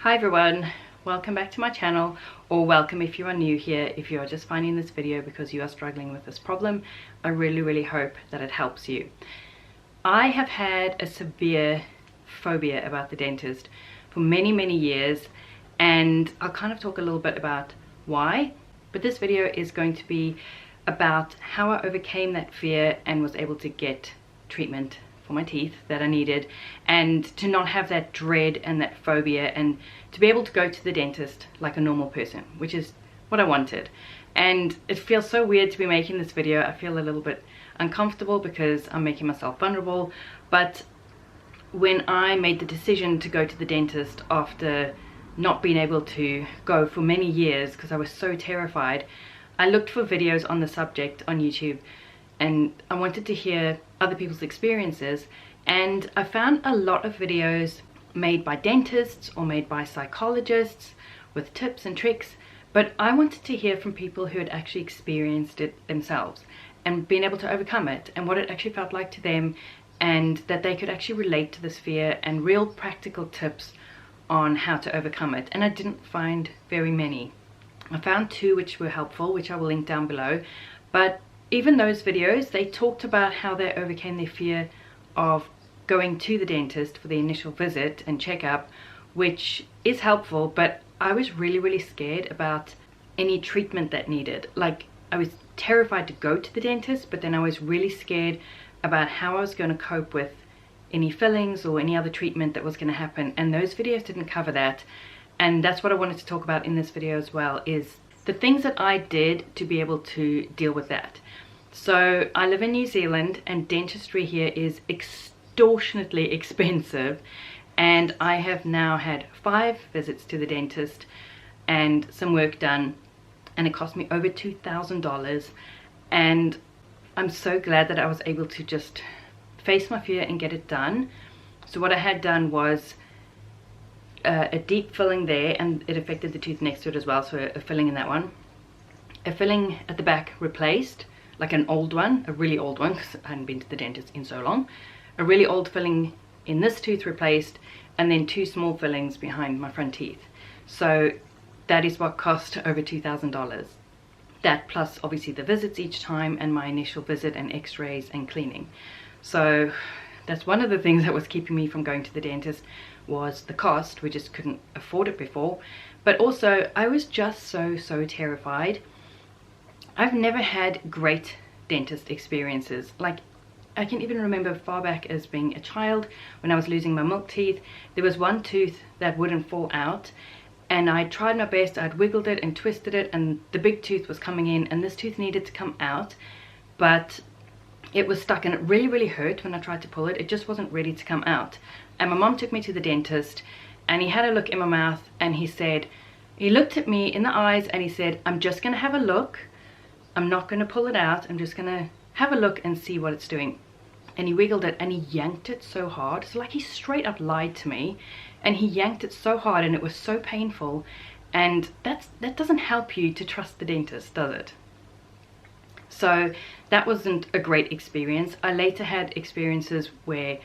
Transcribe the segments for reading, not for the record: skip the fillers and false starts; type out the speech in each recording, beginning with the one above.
Hi everyone, welcome back to my channel, or welcome if you are new here. If you are just finding this video because you are struggling with this problem, I really hope that it helps you. I have had a severe phobia about the dentist for many years, and I'll kind of talk a little bit about why, but this video is going to be about how I overcame that fear and was able to get treatment for my teeth that I needed, and to not have that dread and that phobia, and to be able to go to the dentist like a normal person, which is what I wanted. And it feels so weird to be making this video. I feel a little bit uncomfortable because I'm making myself vulnerable, but when I made the decision to go to the dentist after not being able to go for many years because I was so terrified, I looked for videos on the subject on YouTube, and I wanted to hear other people's experiences, and I found a lot of videos made by dentists or made by psychologists with tips and tricks, but I wanted to hear from people who had actually experienced it themselves and been able to overcome it, and what it actually felt like to them, and that they could actually relate to this fear, and real practical tips on how to overcome it. And I didn't find very many. I found two which were helpful, which I will link down below, but even those videos, they talked about how they overcame their fear of going to the dentist for the initial visit and checkup, which is helpful, but I was really scared about any treatment that needed. Like, I was terrified to go to the dentist, but then I was really scared about how I was going to cope with any fillings or any other treatment that was going to happen, and those videos didn't cover that. And that's what I wanted to talk about in this video as well, is the things that I did to be able to deal with that. So I live in New Zealand, and dentistry here is extortionately expensive, and I have now had 5 visits to the dentist and some work done, and it cost me over $2,000. And I'm so glad that I was able to just face my fear and get it done. So what I had done was a deep filling there, and it affected the tooth next to it as well, so a filling in that one, a filling at the back replaced, like an old one, a really old one, because I hadn't been to the dentist in so long, a really old filling in this tooth replaced, and then 2 small fillings behind my front teeth. So that is what cost over $2,000. That plus obviously the visits each time, and my initial visit and x-rays and cleaning. So that's one of the things that was keeping me from going to the dentist, was the cost. We just couldn't afford it before, but also I was just so terrified. I've never had great dentist experiences. Like, I can even remember far back as being a child when I was losing my milk teeth. There was one tooth that wouldn't fall out, and I tried my best. I'd wiggled it and twisted it, and the big tooth was coming in, and this tooth needed to come out, but it was stuck, and it really hurt when I tried to pull it. It just wasn't ready to come out. And my mom took me to the dentist, and he had a look in my mouth, and he looked at me in the eyes, and he said, "I'm just gonna have a look. I'm not gonna pull it out. I'm just gonna have a look and see what it's doing." And he wiggled it, and he yanked it so hard. It's like he straight up lied to me, and he yanked it so hard, and it was so painful. And that doesn't help you to trust the dentist, does it? So that wasn't a great experience. I later had experiences where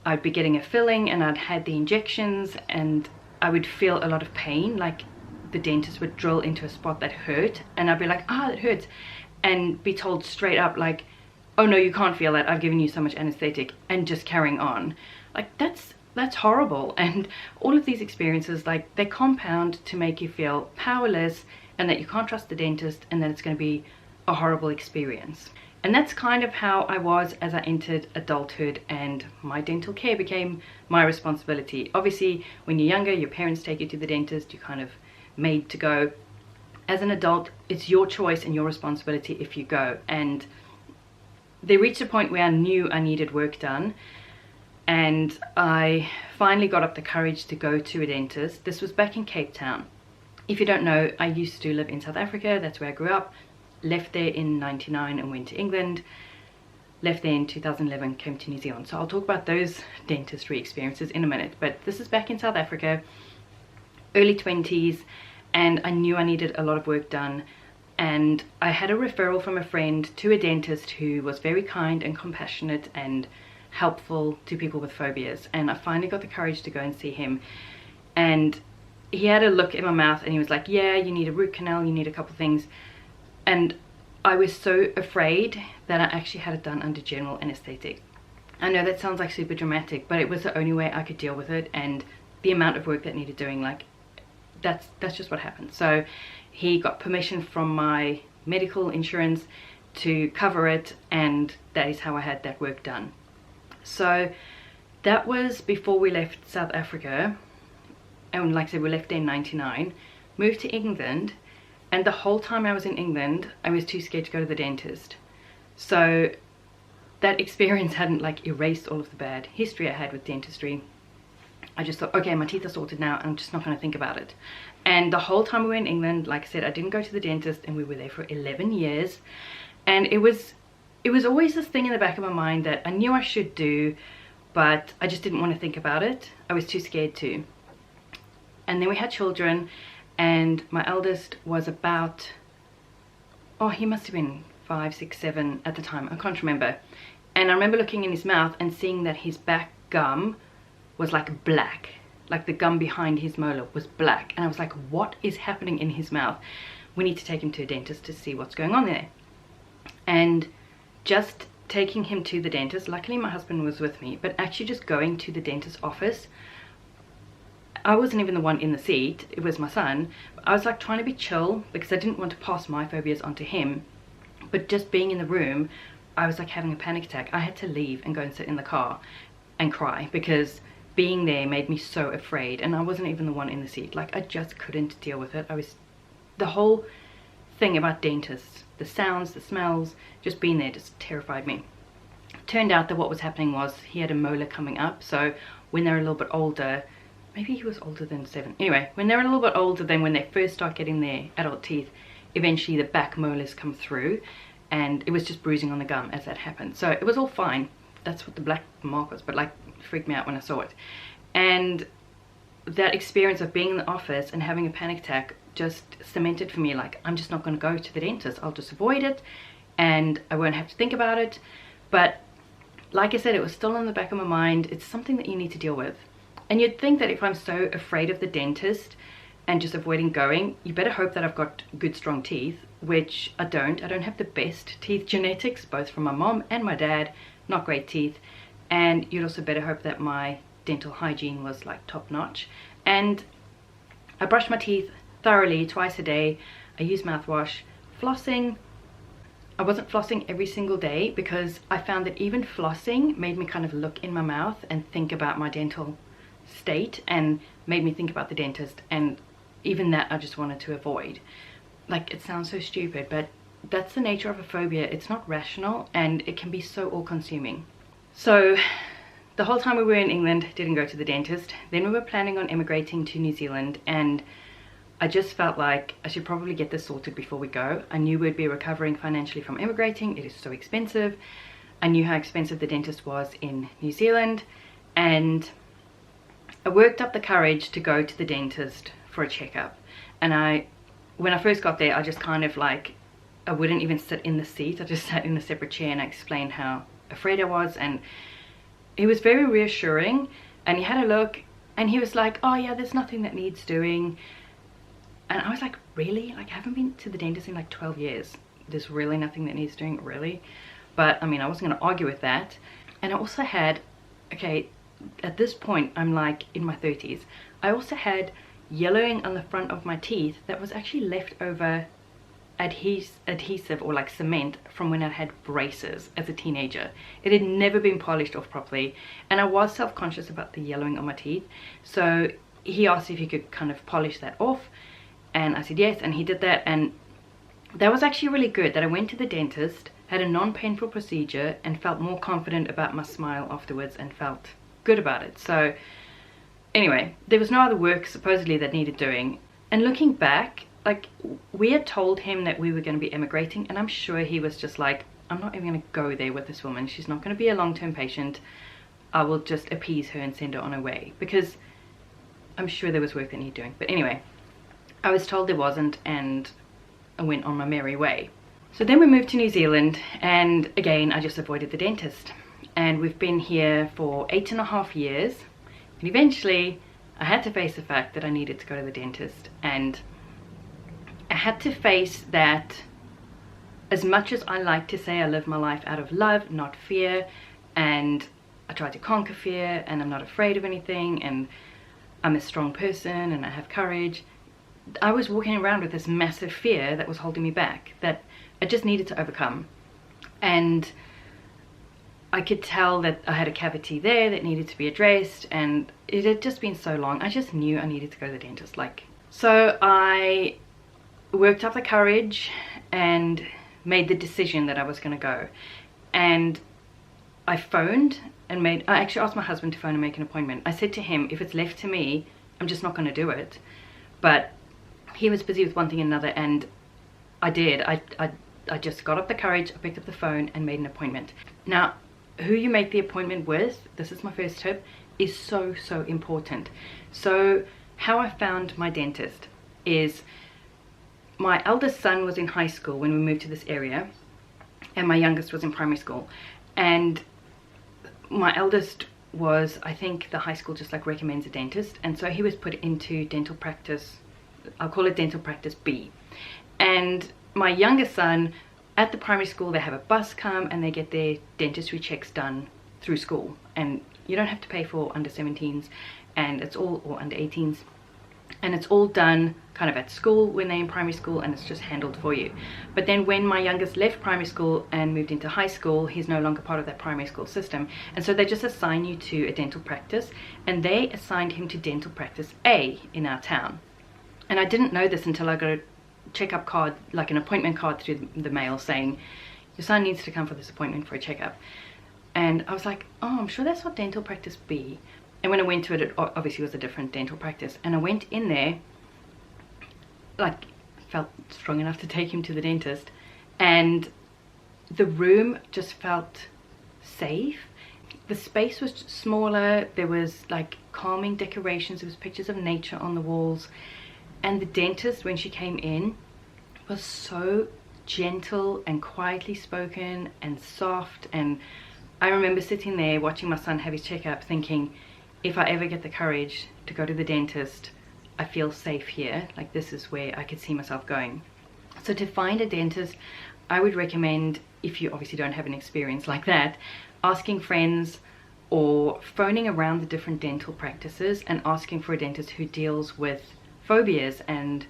I'd be getting a filling, and I'd had the injections, and I would feel a lot of pain, like the dentist would drill into a spot that hurt, and I'd be like, "Ah, it hurts," and be told straight up like, "Oh no, you can't feel that, I've given you so much anesthetic," and just carrying on. Like, that's horrible. And all of these experiences, like, they compound to make you feel powerless, and that you can't trust the dentist, and that it's going to be a horrible experience. And that's kind of how I was as I entered adulthood, and my dental care became my responsibility. Obviously, when you're younger, your parents take you to the dentist, you're kind of made to go. As an adult, it's your choice and your responsibility if you go. And they reached a point where I knew I needed work done, and I finally got up the courage to go to a dentist. This was back in Cape Town. If you don't know, I used to live in South Africa. That's where I grew up. Left there in '99 and went to England. Left there in 2011, came to New Zealand. So I'll talk about those dentistry experiences in a minute, but this is back in South Africa, early 20s, and I knew I needed a lot of work done, and I had a referral from a friend to a dentist who was very kind and compassionate and helpful to people with phobias, and I finally got the courage to go and see him. And he had a look in my mouth and he was like, yeah, you need a root canal, you need a couple things. And I was so afraid that I actually had it done under general anesthetic. I know that sounds like super dramatic, but it was the only way I could deal with it, and the amount of work that needed doing, like, that's just what happened. So he got permission from my medical insurance to cover it, and that is how I had that work done. So that was before we left South Africa, and like I said, we left there in 99, moved to England, and the whole time I was in England, I was too scared to go to the dentist. So that experience hadn't like erased all of the bad history I had with dentistry. I just thought, okay, my teeth are sorted now, I'm just not going to think about it. And the whole time we were in England, like I said, I didn't go to the dentist, and we were there for 11 years. And it was always this thing in the back of my mind that I knew I should do, but I just didn't want to think about it. I was too scared to. And then we had children, and my eldest was about, oh, he must have been 5, 6, 7 at the time, I can't remember. And I remember looking in his mouth and seeing that his back gum was like black, like the gum behind his molar was black, and I was like, what is happening in his mouth? We need to take him to a dentist to see what's going on there. And just taking him to the dentist, luckily my husband was with me, but actually just going to the dentist's office, I wasn't even the one in the seat, it was my son. I was like trying to be chill because I didn't want to pass my phobias onto him, but just being in the room, I was like having a panic attack. I had to leave and go and sit in the car and cry because being there made me so afraid, and I wasn't even the one in the seat. Like, I just couldn't deal with it. The whole thing about dentists, the sounds, the smells, just being there just terrified me. Turned out that what was happening was he had a molar coming up, so when they're a little bit older, maybe he was older than 7. Anyway, when they're a little bit older, then when they first start getting their adult teeth, eventually the back molars come through, and it was just bruising on the gum as that happened. So it was all fine. That's what the black mark was, but like, it freaked me out when I saw it. And that experience of being in the office and having a panic attack just cemented for me, like, I'm just not going to go to the dentist. I'll just avoid it and I won't have to think about it. But like I said, it was still in the back of my mind. It's something that you need to deal with. And you'd think that if I'm so afraid of the dentist and just avoiding going, you better hope that I've got good strong teeth, which I don't. I don't have the best teeth genetics, both from my mom and my dad. Not great teeth. And you'd also better hope that my dental hygiene was like top notch. And I brush my teeth thoroughly twice a day. I use mouthwash. Flossing, I wasn't flossing every single day because I found that even flossing made me kind of look in my mouth and think about my dental state and made me think about the dentist, and even that I just wanted to avoid. Like, it sounds so stupid, but that's the nature of a phobia. It's not rational, and it can be so all-consuming. So the whole time we were in England, didn't go to the dentist. Then we were planning on immigrating to New Zealand, and I just felt like I should probably get this sorted before we go. I knew we'd be recovering financially from immigrating. It is so expensive. I knew how expensive the dentist was in New Zealand, and I worked up the courage to go to the dentist for a checkup. And when I first got there, I just kind of like, I wouldn't even sit in the seat. I just sat in a separate chair and I explained how afraid I was, and he was very reassuring, and he had a look and he was like, oh yeah, there's nothing that needs doing. And I was like, really? Like, I haven't been to the dentist in like 12 years. There's really nothing that needs doing, really? But I mean, I wasn't going to argue with that. And I also had, okay, at this point I'm like in my 30s, I also had yellowing on the front of my teeth that was actually left over adhesive or like cement from when I had braces as a teenager. It had never been polished off properly, and I was self-conscious about the yellowing on my teeth. So he asked if he could kind of polish that off, and I said yes, and he did that. And that was actually really good that I went to the dentist, had a non-painful procedure, and felt more confident about my smile afterwards and felt good about it. So anyway, there was no other work supposedly that needed doing. And looking back, like, we had told him that we were going to be emigrating, and I'm sure he was just like, I'm not even going to go there with this woman. She's not going to be a long-term patient. I will just appease her and send her on her way, because I'm sure there was work that needed doing. But anyway, I was told there wasn't, and I went on my merry way. So then we moved to New Zealand, and again I just avoided the dentist, and we've been here for 8.5 years, and eventually I had to face the fact that I needed to go to the dentist, and I had to face that as much as I like to say I live my life out of love, not fear, and I try to conquer fear, and I'm not afraid of anything, and I'm a strong person, and I have courage, I was walking around with this massive fear that was holding me back, that I just needed to overcome. And I could tell that I had a cavity there that needed to be addressed, and it had just been so long. I just knew I needed to go to the dentist. So I worked up the courage and made the decision that I was going to go. And I phoned and I actually asked my husband to phone and make an appointment. I said to him, if it's left to me, I'm just not going to do it. But he was busy with one thing and another, and I did. I just got up the courage, I picked up the phone and made an appointment. Now, who you make the appointment with, this is my first tip, is so important. So how I found my dentist is, my eldest son was in high school when we moved to this area, and my youngest was in primary school. And my eldest was, I think the high school just like recommends a dentist, and so he was put into dental practice, I'll call it dental practice B. And my youngest son, at the primary school, they have a bus come and they get their dentistry checks done through school, and you don't have to pay for under 17s, and it's all, or under 18s, and it's all done kind of at school when they're in primary school, and it's just handled for you. But then when my youngest left primary school and moved into high school, he's no longer part of that primary school system, and so they just assign you to a dental practice, and they assigned him to dental practice A in our town. And I didn't know this until I got a checkup card, like an appointment card through the mail, saying your son needs to come for this appointment for a checkup. And I was like, oh, I'm sure that's not dental practice B. And when I went to it, it obviously was a different dental practice. And I went in there, like, felt strong enough to take him to the dentist, and the room just felt safe. The space was smaller, there was like calming decorations, there was pictures of nature on the walls, and the dentist, when she came in, was so gentle and quietly spoken and soft. And I remember sitting there watching my son have his checkup, thinking, if I ever get the courage to go to the dentist, I feel safe here. Like, this is where I could see myself going. So to find a dentist, I would recommend, if you obviously don't have an experience like that, asking friends or phoning around the different dental practices and asking for a dentist who deals with phobias and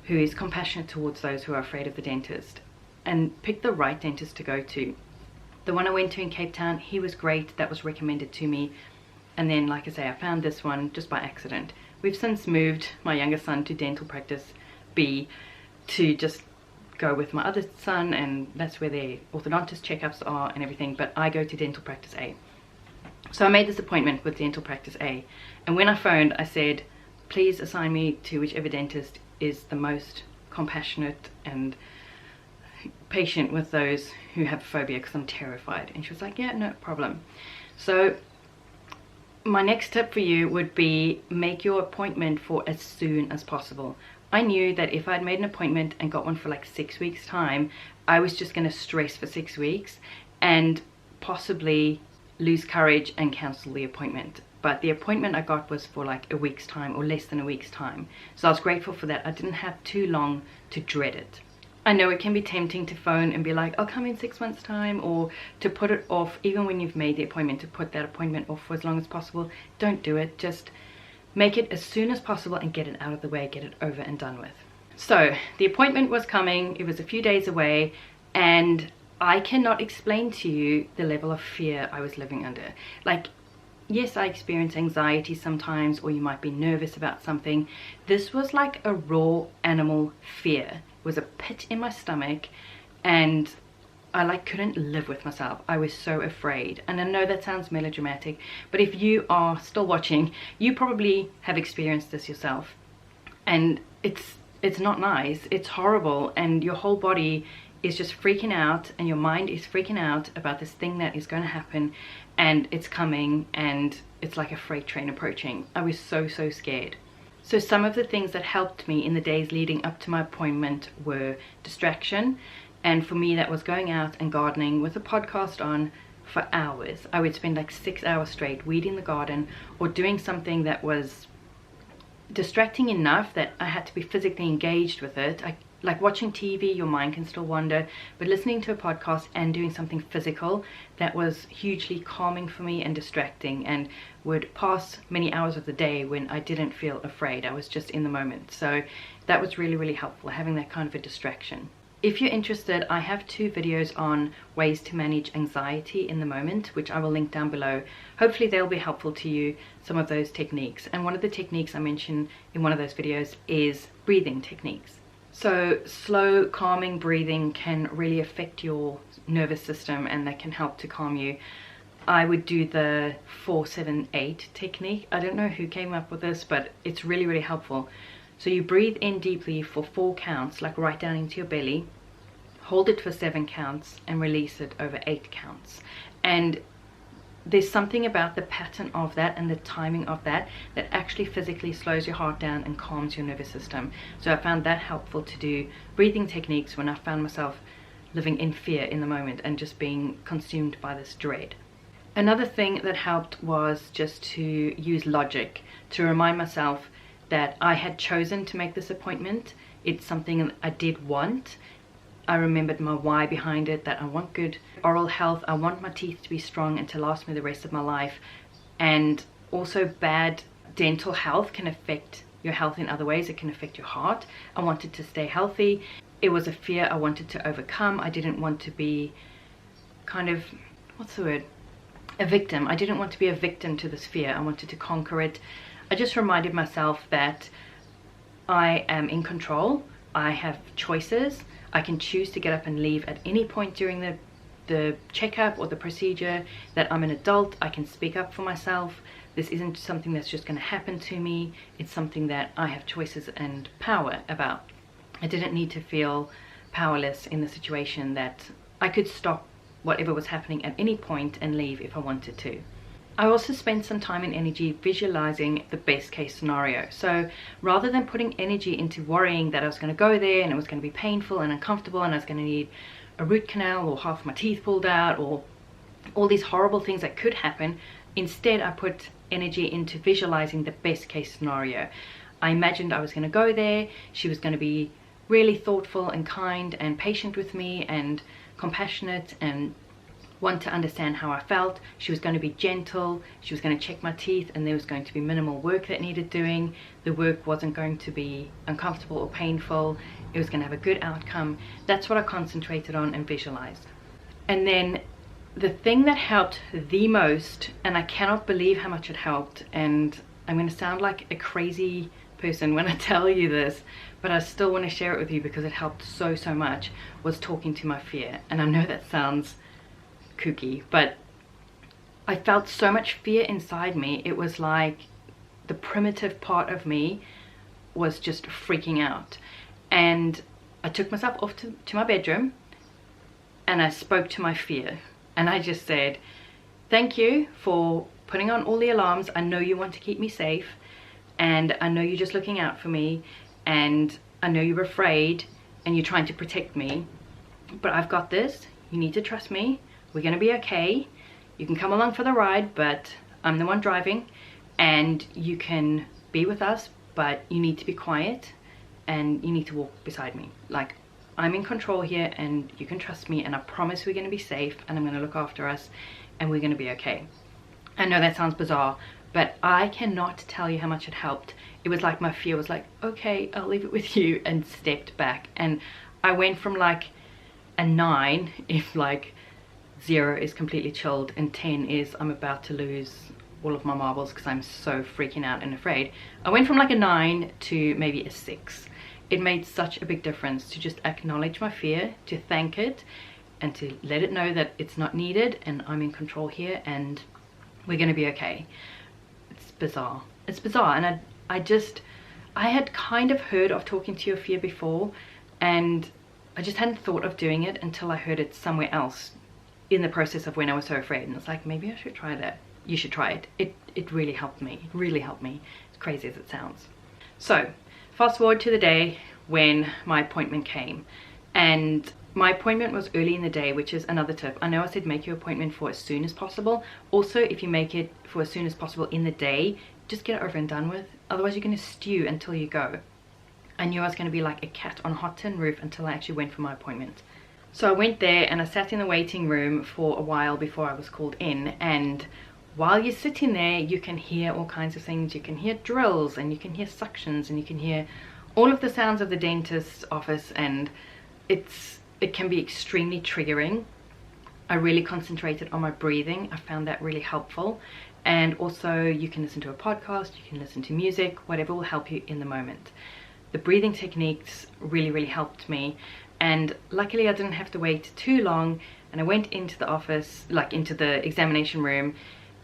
who is compassionate towards those who are afraid of the dentist, and pick the right dentist to go to. The one I went to in Cape Town, he was great, that was recommended to me. And then, like I say, I found this one just by accident. We've since moved my youngest son to dental practice B to just go with my other son, and that's where their orthodontist checkups are and everything, but I go to dental practice A. So I made this appointment with dental practice A, and when I phoned, I said, please assign me to whichever dentist is the most compassionate and patient with those who have phobia, because I'm terrified. And she was like, yeah, no problem. So my next tip for you would be, make your appointment for as soon as possible. I knew that if I'd made an appointment and got one for like 6 weeks time, I was just going to stress for 6 weeks and possibly lose courage and cancel the appointment. But the appointment I got was for like a week's time, or less than a week's time. So I was grateful for that. I didn't have too long to dread it. I know it can be tempting to phone and be like, I'll come in 6 months time, or to put it off, even when you've made the appointment, to put that appointment off for as long as possible. Don't do it. Just make it as soon as possible and get it out of the way, get it over and done with. So the appointment was coming, it was a few days away, and I cannot explain to you the level of fear I was living under. Like, yes, I experience anxiety sometimes, or you might be nervous about something. This was like a raw animal fear. It was a pit in my stomach, and I like couldn't live with myself. I was so afraid. And I know that sounds melodramatic, but if you are still watching, you probably have experienced this yourself. And it's not nice, it's horrible, and your whole body is just freaking out, and your mind is freaking out about this thing that is going to happen, and it's coming, and it's like a freight train approaching. I was so scared. So some of the things that helped me in the days leading up to my appointment were distraction, and for me that was going out and gardening with a podcast on for hours. I would spend like 6 hours straight weeding the garden, or doing something that was distracting enough that I had to be physically engaged with it. Like watching TV, your mind can still wander, but listening to a podcast and doing something physical, that was hugely calming for me and distracting, and would pass many hours of the day when I didn't feel afraid. I was just in the moment. So that was really, really helpful, having that kind of a distraction. If you're interested, I have 2 videos on ways to manage anxiety in the moment, which I will link down below. Hopefully they'll be helpful to you, some of those techniques. And one of the techniques I mentioned in one of those videos is breathing techniques. So slow, calming breathing can really affect your nervous system, and that can help to calm you. I would do the 4-7-8 technique. I don't know who came up with this, but it's really, really helpful. So you breathe in deeply for 4 counts, like right down into your belly, hold it for 7 counts, and release it over 8 counts. And there's something about the pattern of that and the timing of that that actually physically slows your heart down and calms your nervous system. So I found that helpful to do breathing techniques when I found myself living in fear in the moment and just being consumed by this dread. Another thing that helped was just to use logic to remind myself that I had chosen to make this appointment. It's something I did want. I remembered my why behind it, that I want good oral health, I want my teeth to be strong and to last me the rest of my life. And also, bad dental health can affect your health in other ways. It can affect your heart. I wanted to stay healthy. It was a fear I wanted to overcome. I didn't want to be kind of, what's the word? A victim. I didn't want to be a victim to this fear. I wanted to conquer it. I just reminded myself that I am in control. I have choices. I can choose to get up and leave at any point during the checkup or the procedure, that I'm an adult. I can speak up for myself. This isn't something that's just going to happen to me. It's something that I have choices and power about. I didn't need to feel powerless in the situation, that I could stop whatever was happening at any point and leave if I wanted to. I also spent some time and energy visualizing the best case scenario. So rather than putting energy into worrying that I was going to go there and it was going to be painful and uncomfortable and I was going to need a root canal or half my teeth pulled out or all these horrible things that could happen, instead I put energy into visualizing the best case scenario. I imagined I was going to go there. She was going to be really thoughtful and kind and patient with me and compassionate and want to understand how I felt. She was going to be gentle. She was going to check my teeth, and there was going to be minimal work that needed doing. The work wasn't going to be uncomfortable or painful. It was going to have a good outcome. That's what I concentrated on and visualized. And then the thing that helped the most, and I cannot believe how much it helped, and I'm going to sound like a crazy person when I tell you this, but I still want to share it with you because it helped so much, was talking to my fear. And I know that sounds kooky, but I felt so much fear inside me. It was like the primitive part of me was just freaking out. And I took myself off to my bedroom and I spoke to my fear. And I just said, thank you for putting on all the alarms. I know you want to keep me safe, and I know you're just looking out for me, and I know you're afraid and you're trying to protect me, but I've got this. You need to trust me. We're going to be okay. You can come along for the ride, but I'm the one driving, and you can be with us, but you need to be quiet and you need to walk beside me. Like, I'm in control here and you can trust me, and I promise we're going to be safe and I'm going to look after us and we're going to be okay. I know that sounds bizarre, but I cannot tell you how much it helped. It was like my fear was like, okay, I'll leave it with you, and stepped back. And I went from like a 9, if like 0 is completely chilled and 10 is I'm about to lose all of my marbles because I'm so freaking out and afraid. I went from like a 9 to maybe a 6. It made such a big difference to just acknowledge my fear, to thank it, and to let it know that it's not needed and I'm in control here and we're going to be okay. It's bizarre. It's bizarre. And I had kind of heard of talking to your fear before, and I just hadn't thought of doing it until I heard it somewhere else in the process of when I was so afraid. And it's like, maybe I should try that. You should try it. It really helped me. It really helped me. As crazy as it sounds. So fast forward to the day when my appointment came, and My appointment was early in the day, which is another tip. I know I said make your appointment for as soon as possible. Also, if you make it for as soon as possible in the day, just get it over and done with. Otherwise you're going to stew until you go. I knew I was going to be like a cat on a hot tin roof until I actually went for my appointment. So I went there and I sat in the waiting room for a while before I was called in, and while you're sitting there you can hear all kinds of things. You can hear drills and you can hear suctions and you can hear all of the sounds of the dentist's office, and it can be extremely triggering. I really concentrated on my breathing. I found that really helpful. And also you can listen to a podcast, you can listen to music, whatever will help you in the moment. The breathing techniques really helped me, and luckily I didn't have to wait too long. And I went into the office, like into the examination room,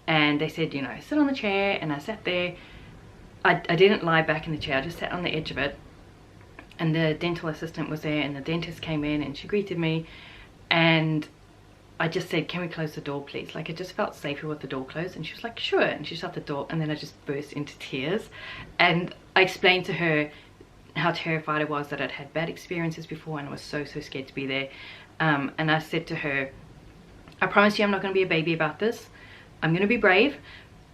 and they said, you know, sit on the chair, and I sat there. I didn't lie back in the chair, I just sat on the edge of it. And the dental assistant was there, and the dentist came in and she greeted me, and I just said, can we close the door please? Like, it just felt safer with the door closed. And she was like, sure. And she shut the door, and then I just burst into tears. And I explained to her how terrified I was, that I'd had bad experiences before and I was so scared to be there. And I said to her, I promise you I'm not going to be a baby about this. I'm going to be brave,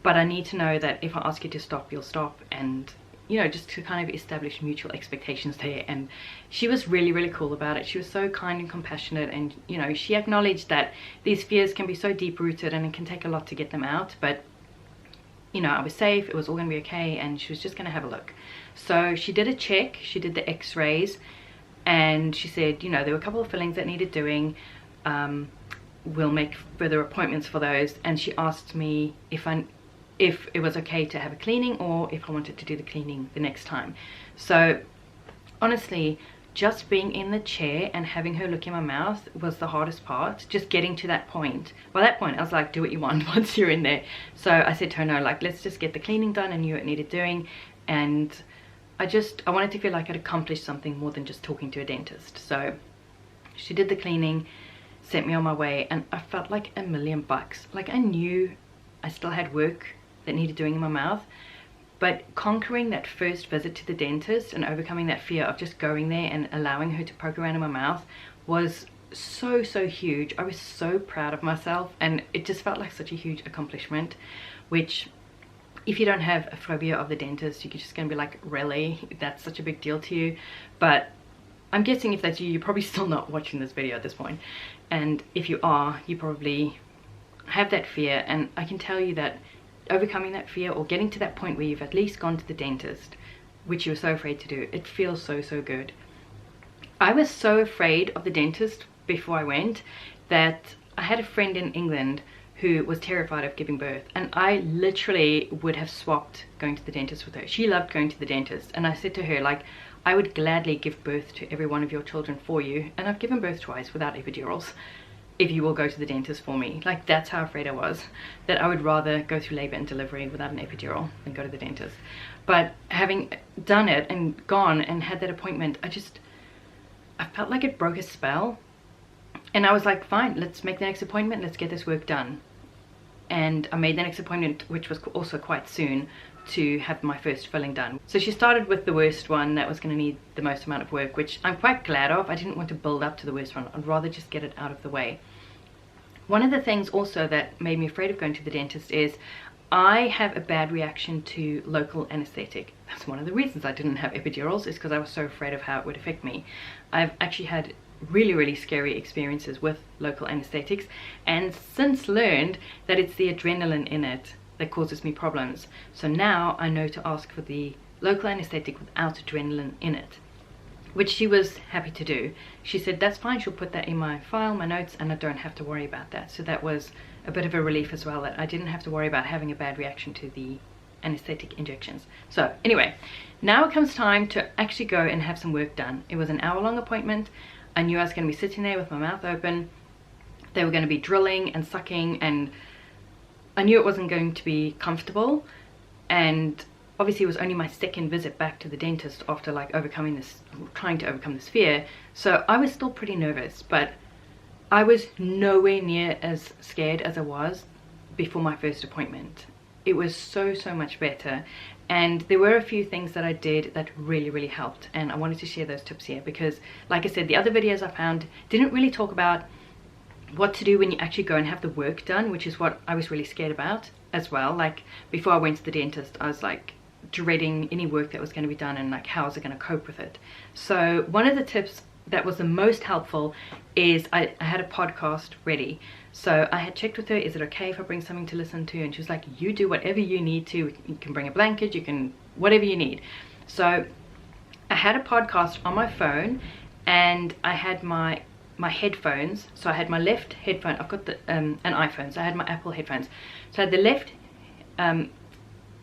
but I need to know that if I ask you to stop, you'll stop. And you know, just to kind of establish mutual expectations there. And she was really cool about it. She was so kind and compassionate, and you know, she acknowledged that these fears can be so deep rooted and it can take a lot to get them out, but you know, I was safe, it was all gonna be okay, and she was just gonna have a look. So she did a check, she did the x-rays, and she said, you know, there were a couple of fillings that needed doing. We'll make further appointments for those. And she asked me if it was okay to have a cleaning, or if I wanted to do the cleaning the next time. So honestly, just being in the chair and having her look in my mouth was the hardest part, just getting to that point. By that point I was like, do what you want once you're in there. So I said to her, no, like, let's just get the cleaning done. I knew it needed doing, and I wanted to feel like I'd accomplished something more than just talking to a dentist. So she did the cleaning, sent me on my way, and I felt like $1,000,000. Like, I knew I still had work that needed doing in my mouth, but conquering that first visit to the dentist and overcoming that fear of just going there and allowing her to poke around in my mouth was so huge. I was so proud of myself, and it just felt like such a huge accomplishment, which if you don't have a phobia of the dentist, you're just gonna be like, really, that's such a big deal to you? But I'm guessing if that's you, you're probably still not watching this video at this point. And if you are, you probably have that fear. And I can tell you that overcoming that fear, or getting to that point where you've at least gone to the dentist, which you were so afraid to do, it feels so good. I was so afraid of the dentist before I went that I had a friend in England who was terrified of giving birth, and I literally would have swapped going to the dentist with her. She loved going to the dentist, and I said to her, like, I would gladly give birth to every one of your children for you, and I've given birth twice without epidurals, if you will go to the dentist for me. Like, that's how afraid I was, that I would rather go through labor and delivery without an epidural than go to the dentist. But having done it and gone and had that appointment, I felt like it broke a spell. And I was like, fine, let's make the next appointment, let's get this work done. And I made the next appointment, which was also quite soon, to have my first filling done. So she started with the worst one that was going to need the most amount of work, which I'm quite glad of. I didn't want to build up to the worst one. I'd rather just get it out of the way. One of the things also that made me afraid of going to the dentist is I have a bad reaction to local anesthetic. That's one of the reasons I didn't have epidurals, is because I was so afraid of how it would affect me. I've actually had really scary experiences with local anesthetics, and since learned that it's the adrenaline in it that causes me problems. So now I know to ask for the local anesthetic without adrenaline in it, which she was happy to do. She said that's fine, she'll put that in my file, my notes, and I don't have to worry about that. So that was a bit of a relief as well, that I didn't have to worry about having a bad reaction to the anesthetic injections. So anyway, now it comes time to actually go and have some work done. It was an hour-long appointment. I knew I was going to be sitting there with my mouth open. They were going to be drilling and sucking, and I knew it wasn't going to be comfortable. And obviously it was only my second visit back to the dentist after like trying to overcome this fear. So I was still pretty nervous, but I was nowhere near as scared as I was before my first appointment. it was so much better. And there were a few things that I did that really helped, and I wanted to share those tips here because, like I said, the other videos I found didn't really talk about what to do when you actually go and have the work done, which is what I was really scared about as well. Like before I went to the dentist, I was like dreading any work that was going to be done and like how was I going to cope with it. So one of the tips that was the most helpful is I had a podcast ready. So I had checked with her, is it okay if I bring something to listen to? And she was like, you do whatever you need to. You can bring a blanket, you can, whatever you need. So I had a podcast on my phone, and I had my headphones. So I had my left headphone, I've got the an iPhone, so I had my Apple headphones. So I had the left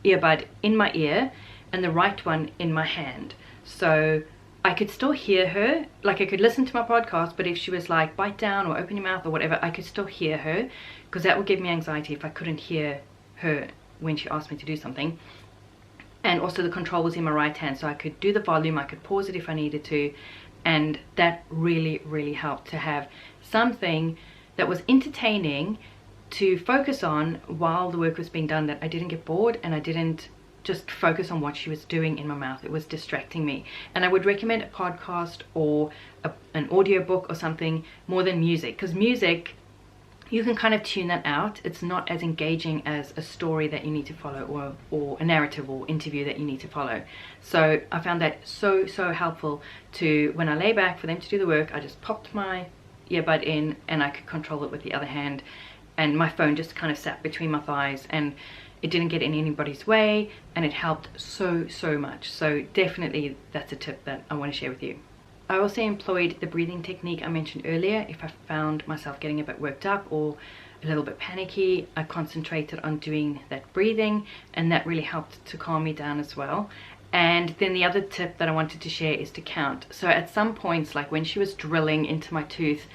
earbud in my ear and the right one in my hand. So I could still hear her, like I could listen to my podcast, but if she was like bite down or open your mouth or whatever, I could still hear her, because that would give me anxiety if I couldn't hear her when she asked me to do something. And also the control was in my right hand, so I could do the volume, I could pause it if I needed to, and that really helped to have something that was entertaining to focus on while the work was being done, that I didn't get bored and I didn't just focus on what she was doing in my mouth. It was distracting me. And I would recommend a podcast or an audio book or something more than music, because music, you can kind of tune that out. It's not as engaging as a story that you need to follow, or a narrative or interview that you need to follow. So I found that so helpful to, when I lay back for them to do the work, I just popped my earbud in and I could control it with the other hand, and my phone just kind of sat between my thighs, and it didn't get in anybody's way, and it helped so much. So definitely that's a tip that I want to share with you. I also employed the breathing technique I mentioned earlier. If I found myself getting a bit worked up or a little bit panicky, I concentrated on doing that breathing, and that really helped to calm me down as well. And then the other tip that I wanted to share is to count. So at some points, like when she was drilling into my tooth,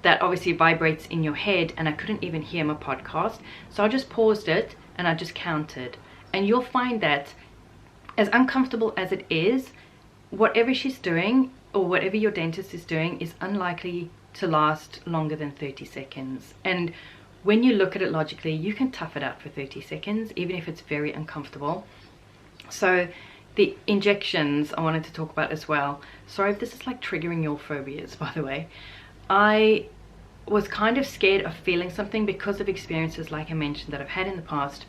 that obviously vibrates in your head, and I couldn't even hear my podcast, so I just paused it and I just counted. And you'll find that, as uncomfortable as it is, whatever she's doing or whatever your dentist is doing is unlikely to last longer than 30 seconds. And when you look at it logically, you can tough it out for 30 seconds, even if it's very uncomfortable. So the injections I wanted to talk about as well. Sorry if this is like triggering your phobias, by the way. I was kind of scared of feeling something because of experiences like I mentioned that I've had in the past,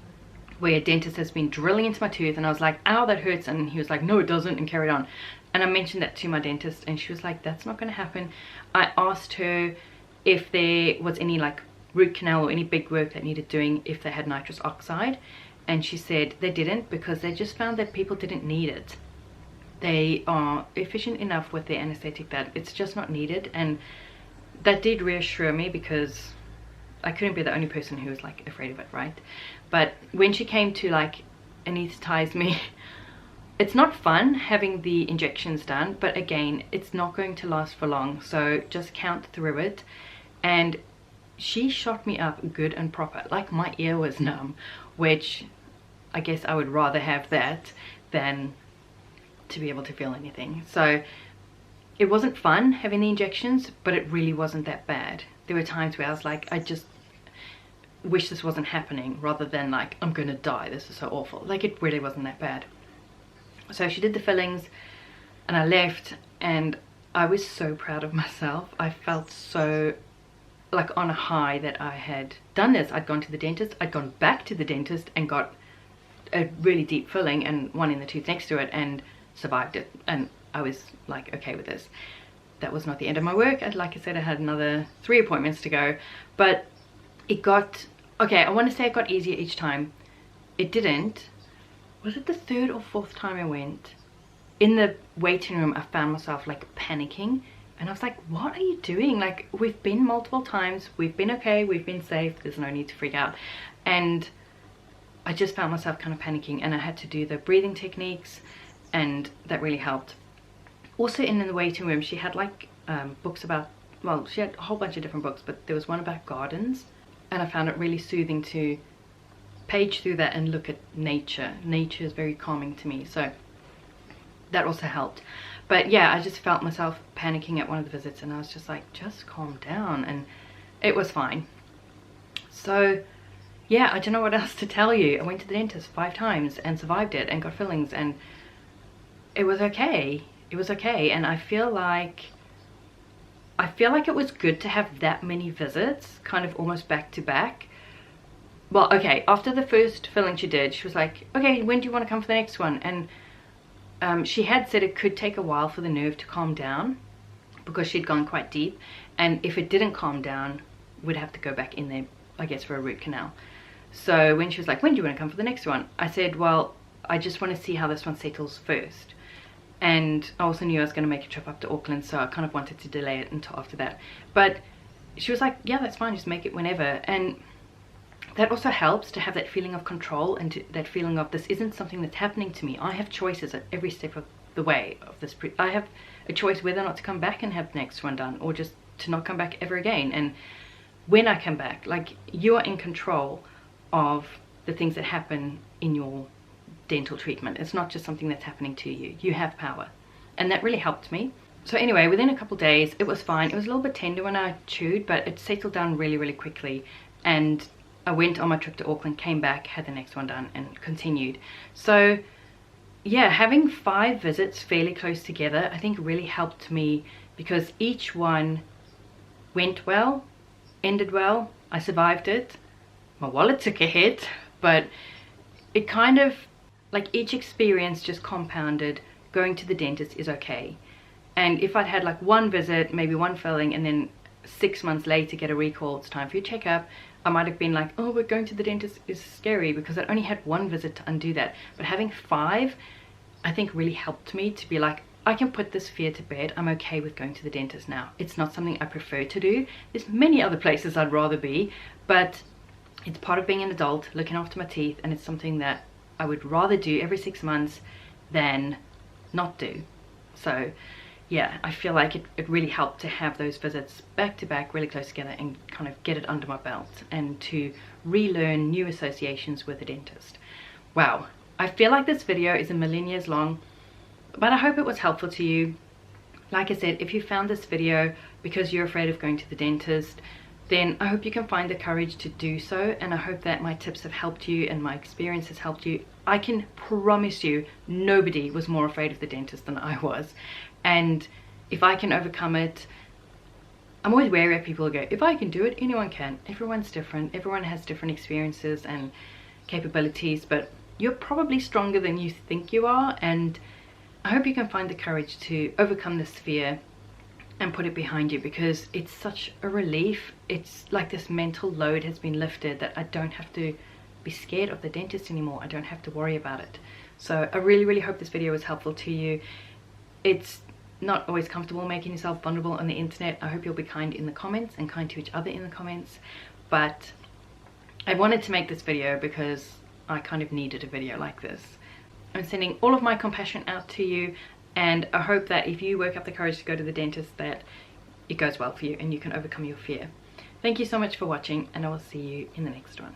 where a dentist has been drilling into my tooth and I was like, ow, that hurts, and he was like, no it doesn't, and carried on. And I mentioned that to my dentist and she was like, that's not going to happen. I asked her if there was any like root canal or any big work that needed doing if they had nitrous oxide, and she said they didn't, because they just found that people didn't need it. They are efficient enough with their anesthetic that it's just not needed. And that did reassure me, because I couldn't be the only person who was like afraid of it, right? But when she came to like anesthetize me, it's not fun having the injections done, but again, it's not going to last for long, so just count through it. And she shot me up good and proper, like my ear was numb, which I guess I would rather have that than to be able to feel anything. So it wasn't fun having the injections, but it really wasn't that bad. There were times where I was like, I just wish this wasn't happening, rather than like, I'm gonna die, this is so awful. Like, it really wasn't that bad. So she did the fillings and I left, and I was so proud of myself. I felt so like on a high that I had done this. I'd gone to the dentist, I'd gone back to the dentist and got a really deep filling and one in the tooth next to it, and survived it. And I was like, okay with this. That was not the end of my work. And like I said, I had another 3 appointments to go, but it got, okay, I want to say it got easier each time. It didn't. Was it the 3rd or 4th time I went? In the waiting room, I found myself like panicking, and I was like, what are you doing? Like, we've been multiple times, we've been okay, we've been safe, there's no need to freak out. And I just found myself kind of panicking, and I had to do the breathing techniques, and that really helped. Also in the waiting room, she had like books about, well, she had a whole bunch of different books, but there was one about gardens, and I found it really soothing to page through that and look at nature. Nature is very calming to me, so that also helped. But yeah, I just felt myself panicking at one of the visits, and I was just like, just calm down, and it was fine. So yeah, I don't know what else to tell you. I went to the dentist 5 times and survived it and got fillings, and it was okay. It was okay. And I feel like it was good to have that many visits, kind of almost back to back. Well, okay, after the first filling she did, she was like, okay, when do you want to come for the next one? And she had said it could take a while for the nerve to calm down because she'd gone quite deep, and if it didn't calm down, we'd have to go back in there, I guess, for a root canal. So when she was like, when do you want to come for the next one? I said, well, I just want to see how this one settles first. And I also knew I was going to make a trip up to Auckland, so I kind of wanted to delay it until after that. But she was like, yeah, that's fine, just make it whenever. And that also helps to have that feeling of control and that feeling of this isn't something that's happening to me. I have choices at every step of the way of this. I have a choice whether or not to come back and have the next one done, or just to not come back ever again. And when I come back, like, you are in control of the things that happen in your dental treatment. It's not just something that's happening to you. You have power. And that really helped me. So anyway, within a couple days, it was fine. It was a little bit tender when I chewed, but it settled down really, really quickly. And I went on my trip to Auckland, came back, had the next one done, and continued. So yeah, having 5 visits fairly close together, I think really helped me, because each one went well, ended well. I survived it. My wallet took a hit, but it kind of, like, each experience just compounded. Going to the dentist is okay. And if I'd had like 1 visit, maybe 1 filling, and then 6 months later get a recall, it's time for your checkup, I might have been like, oh, but going to the dentist is scary, because I only had 1 visit to undo that. But having 5, I think really helped me to be like, I can put this fear to bed. I'm okay with going to the dentist now. It's not something I prefer to do. There's many other places I'd rather be, but it's part of being an adult, looking after my teeth, and it's something that I would rather do every 6 months than not do. So yeah, I feel like it really helped to have those visits back to back, really close together, and kind of get it under my belt and to relearn new associations with a dentist. Wow, I feel like this video is a million years long, but I hope it was helpful to you. Like I said, if you found this video because you're afraid of going to the dentist, then I hope you can find the courage to do so, and I hope that my tips have helped you and my experience has helped you. I can promise you nobody was more afraid of the dentist than I was, and if I can overcome it, I'm always wary of people who go, if I can do it, anyone can. Everyone's different, everyone has different experiences and capabilities, but you're probably stronger than you think you are, and I hope you can find the courage to overcome this fear and put it behind you, because it's such a relief. It's like this mental load has been lifted, that I don't have to be scared of the dentist anymore. I don't have to worry about it. So I really, really hope this video was helpful to you. It's not always comfortable making yourself vulnerable on the internet. I hope you'll be kind in the comments and kind to each other in the comments, but I wanted to make this video because I kind of needed a video like this. I'm sending all of my compassion out to you, and I hope that if you work up the courage to go to the dentist, that it goes well for you and you can overcome your fear. Thank you so much for watching, and I will see you in the next one.